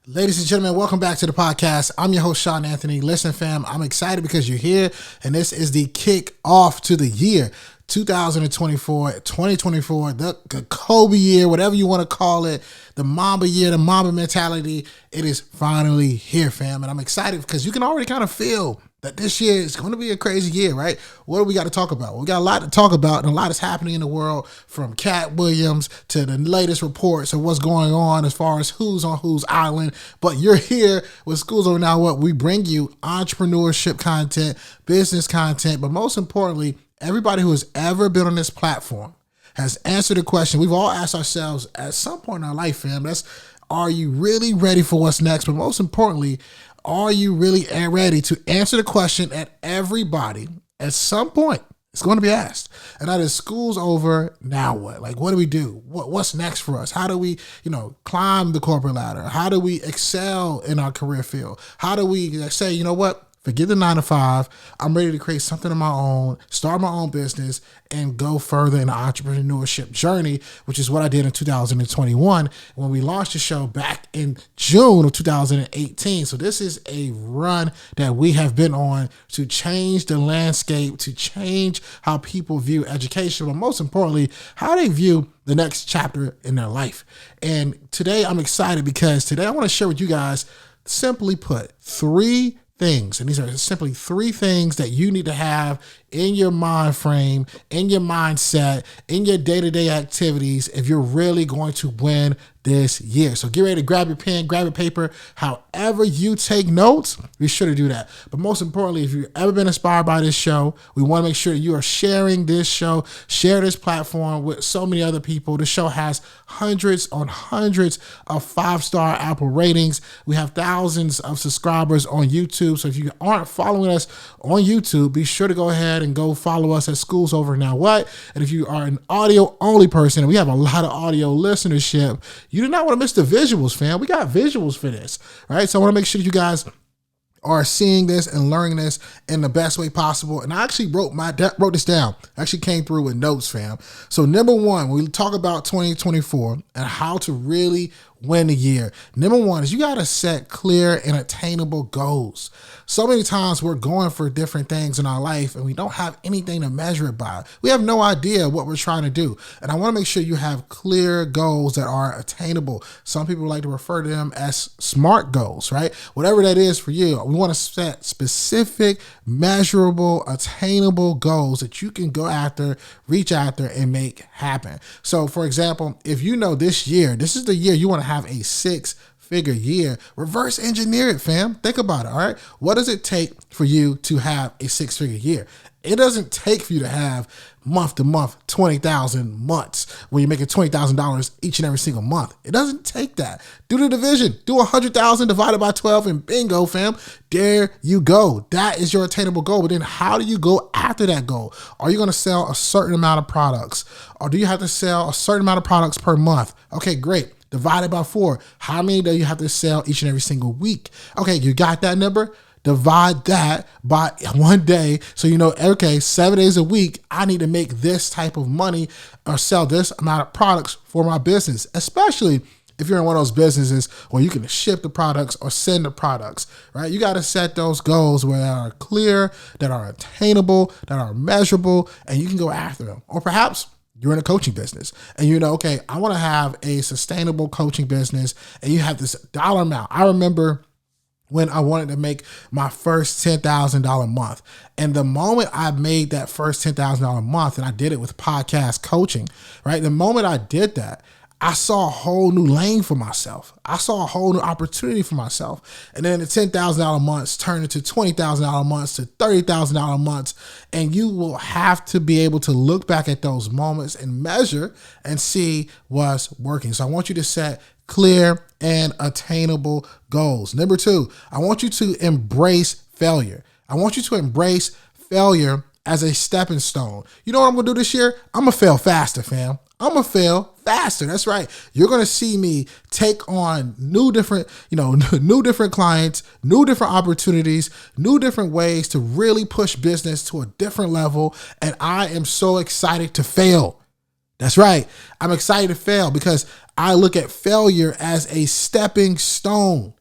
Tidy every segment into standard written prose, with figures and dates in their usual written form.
Ladies and gentlemen, welcome back to the podcast. I'm your host, Shawn Anthony. Listen, fam, I'm excited because you're here, and this is the kick off to the year 2024, the Kobe year, whatever you want to call it, the Mamba year, the Mamba mentality. It is finally here, fam, and I'm excited because you can already kind of feel that this year is going to be a crazy year, right? What do we got to talk about? We got a lot to talk about, and a lot is happening in the world, from Cat Williams to the latest reports of what's going on as far as who's on whose island. But you're here with Schools Over Now What. We bring you entrepreneurship content, business content, but most importantly, everybody who has ever been on this platform has answered the question we've all asked ourselves at some point in our life, fam. That's, are you really ready for what's next? But most importantly, are you really ready to answer the question that everybody at some point is going to be asked? And that is, school's over, now what? Like, what do we do? What's next for us? How do we, climb the corporate ladder? How do we excel in our career field? How do we say, you know what? Forget the 9-to-5. I'm ready to create something of my own, start my own business, and go further in the entrepreneurship journey, which is what I did in 2021 when we launched the show back in June of 2018. So this is a run that we have been on to change the landscape, to change how people view education, but most importantly, how they view the next chapter in their life. And today I'm excited because today I want to share with you guys, simply put, three things. And these are simply three things that you need to have in your mind frame, in your mindset, in your day-to-day activities if you're really going to win this year. So get ready to grab your pen, grab your paper. However you take notes, be sure to do that. But most importantly, if you've ever been inspired by this show, we want to make sure you are sharing this show, share this platform with so many other people. The show has hundreds on hundreds of 5-star Apple ratings. We have thousands of subscribers on YouTube. So if you aren't following us on YouTube, be sure to go ahead and go follow us at Schools Over Now What. And if you are an audio only person, and we have a lot of audio listenership, you do not want to miss the visuals, fam. We got visuals for this, right? So I want to make sure you guys are seeing this and learning this in the best way possible. And I actually wrote this down. I actually came through with notes, fam. So number one, when we talk about 2024 and how to really win the year, number one is you got to set clear and attainable goals. So many times we're going for different things in our life and we don't have anything to measure it by. We have no idea what we're trying to do. And I want to make sure you have clear goals that are attainable. Some people like to refer to them as SMART goals, right? Whatever that is for you, we want to set specific, measurable, attainable goals that you can go after, reach after, and make happen. So for example, if you know this year, this is the year you want to have a 6-figure year, reverse engineer it, fam. Think about it, all right? What does it take for you to have a 6-figure year? It doesn't take for you to have month to month 20,000 months when you're making $20,000 each and every single month. It doesn't take that. Do the division. Do 100,000 divided by 12 and bingo, fam. There you go. That is your attainable goal. But then how do you go after that goal? Are you going to sell a certain amount of products? Or do you have to sell a certain amount of products per month? Okay, great. Divided by 4. How many do you have to sell each and every single week? Okay, you got that number? Divide that by 1 day. So you know, okay, 7 days a week, I need to make this type of money or sell this amount of products for my business, especially if you're in one of those businesses where you can ship the products or send the products, right? You got to set those goals where they are clear, that are attainable, that are measurable, and you can go after them. Or perhaps you're in a coaching business and you know, okay, I want to have a sustainable coaching business, and you have this dollar amount. I remember when I wanted to make my first $10,000 month. And the moment I made that first $10,000 month, and I did it with podcast coaching, right? The moment I did that, I saw a whole new lane for myself. I saw a whole new opportunity for myself. And then the $10,000 months turned into $20,000 months to $30,000 months. And you will have to be able to look back at those moments and measure and see what's working. So I want you to set clear and attainable goals. Number 2, I want you to embrace failure. I want you to embrace failure as a stepping stone. You know what I'm going to do this year? I'm going to fail faster, fam. I'm going to fail faster. That's right. You're going to see me take on new different clients, new different opportunities, new different ways to really push business to a different level. And I am so excited to fail. That's right. I'm excited to fail because I look at failure as a stepping stone.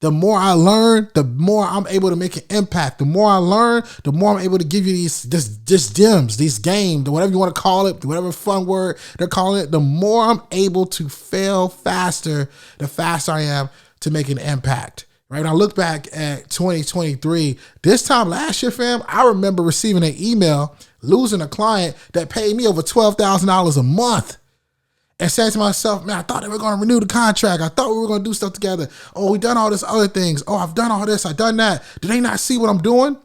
The more I learn, the more I'm able to make an impact. The more I learn, the more I'm able to give you these gems, these games, whatever you want to call it, whatever fun word they're calling it. The more I'm able to fail faster, the faster I am to make an impact. Right? When I look back at 2023, this time last year, fam, I remember receiving an email, losing a client that paid me over $12,000 a month. And saying to myself, man, I thought they were going to renew the contract. I thought we were going to do stuff together. Oh, we done all this other things. Oh, I've done all this. I've done that. Do they not see what I'm doing?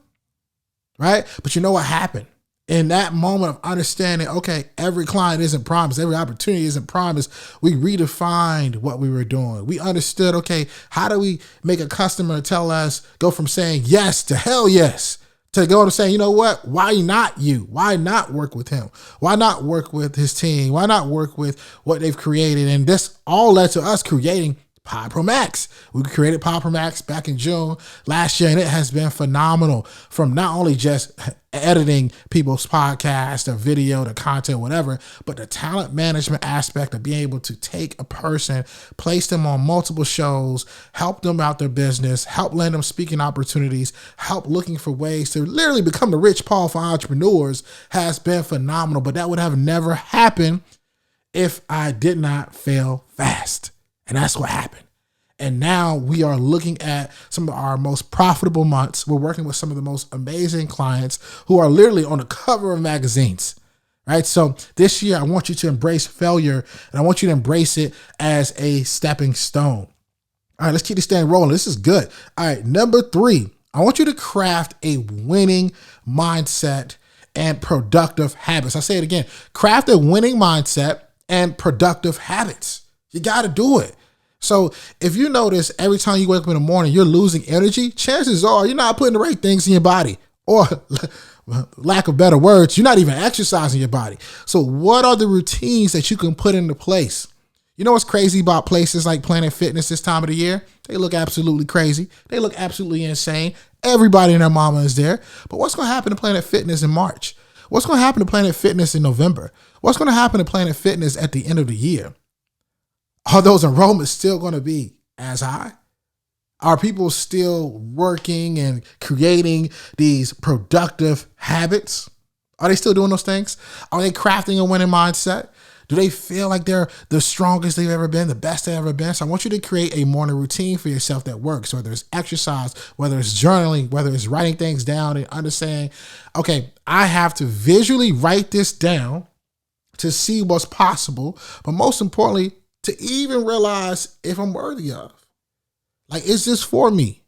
Right? But you know what happened? In that moment of understanding, okay, every client isn't promised. Every opportunity isn't promised. We redefined what we were doing. We understood, okay, how do we make a customer tell us, go from saying yes to hell yes? To go to saying, you know what? Why not you? Why not work with him? Why not work with his team? Why not work with what they've created? And this all led to us creating Pod Pro Max. We created Pod Pro Max back in June last year, and it has been phenomenal. From not only just editing people's podcasts, their video, the content, whatever, but the talent management aspect of being able to take a person, place them on multiple shows, help them out their business, help land them speaking opportunities, help looking for ways to literally become the Rich Paul for entrepreneurs has been phenomenal. But that would have never happened if I did not fail fast. And that's what happened. And now we are looking at some of our most profitable months. We're working with some of the most amazing clients who are literally on the cover of magazines, right? So this year, I want you to embrace failure, and I want you to embrace it as a stepping stone. All right, let's keep this thing rolling. This is good. All right, number 3, I want you to craft a winning mindset and productive habits. I say it again, craft a winning mindset and productive habits. You got to do it. So if you notice every time you wake up in the morning, you're losing energy, chances are you're not putting the right things in your body, or lack of better words, you're not even exercising your body. So what are the routines that you can put into place? You know what's crazy about places like Planet Fitness this time of the year? They look absolutely crazy. They look absolutely insane. Everybody and their mama is there. But what's going to happen to Planet Fitness in March? What's going to happen to Planet Fitness in November? What's going to happen to Planet Fitness at the end of the year? Are those enrollments still going to be as high? Are people still working and creating these productive habits? Are they still doing those things? Are they crafting a winning mindset? Do they feel like they're the strongest they've ever been, the best they've ever been? So I want you to create a morning routine for yourself that works, whether it's exercise, whether it's journaling, whether it's writing things down and understanding, okay, I have to visually write this down to see what's possible, but most importantly, to even realize if I'm worthy of. Like, is this for me?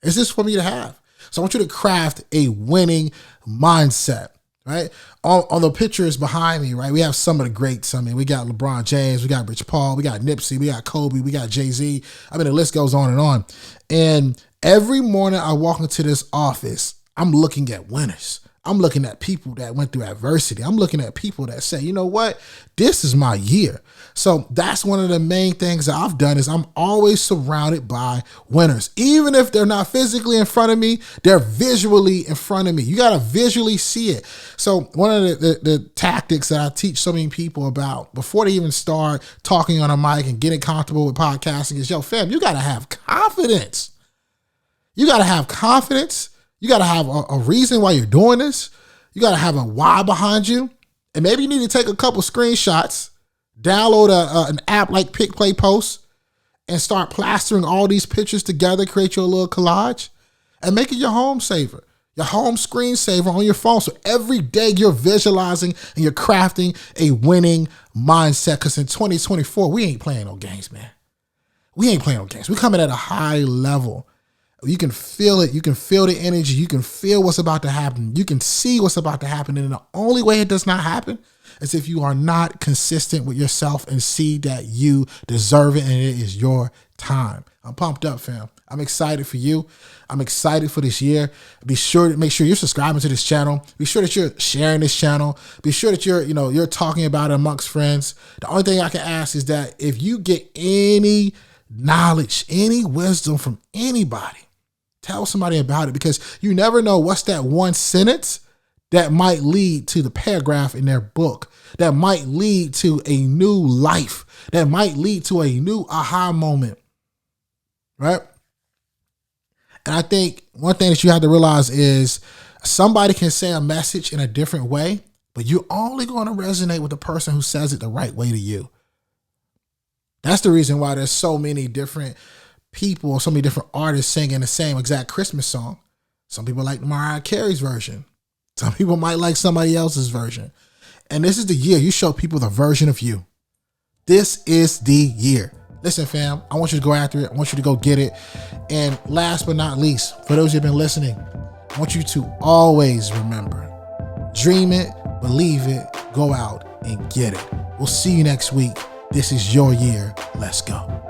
Is this for me to have? So I want you to craft a winning mindset, right? On the pictures behind me, right, we have some of the greats. I mean, we got LeBron James, we got Rich Paul, we got Nipsey, we got Kobe, we got Jay-Z. I mean, the list goes on and on. And every morning I walk into this office, I'm looking at winners. I'm looking at people that went through adversity. I'm looking at people that say, you know what? This is my year. So that's one of the main things that I've done is I'm always surrounded by winners. Even if they're not physically in front of me, they're visually in front of me. You got to visually see it. So one of the tactics that I teach so many people about before they even start talking on a mic and getting comfortable with podcasting is, yo, fam, you got to have confidence. You got to have confidence. You got to have a reason why you're doing this. You got to have a why behind you. And maybe you need to take a couple screenshots, download an app like Pick, Play, Post, and start plastering all these pictures together, create your little collage, and make it your home saver, your home screensaver on your phone. So every day you're visualizing and you're crafting a winning mindset. Because in 2024, we ain't playing no games, man. We ain't playing no games. We're coming at a high level. You can feel it. You can feel the energy. You can feel what's about to happen. You can see what's about to happen. And the only way it does not happen is if you are not consistent with yourself and see that you deserve it and it is your time. I'm pumped up, fam. I'm excited for you. I'm excited for this year. Be sure to make sure you're subscribing to this channel. Be sure that you're sharing this channel. Be sure that you're talking about it amongst friends. The only thing I can ask is that if you get any knowledge, any wisdom from anybody, tell somebody about it, because you never know what's that one sentence that might lead to the paragraph in their book, that might lead to a new life, that might lead to a new aha moment, right? And I think one thing that you have to realize is somebody can say a message in a different way, but you're only going to resonate with the person who says it the right way to you. That's the reason why there's so many different people, so many different artists singing the same exact Christmas song. Some people like Mariah Carey's version. Some people might like somebody else's version. And this is the year you show people the version of you. This is the year. Listen, fam, I want you to go after it. I want you to go get it. And last but not least, for those who've been listening, I want you to always remember, dream it, believe it, go out and get it. We'll see you next week. This is your year. Let's go.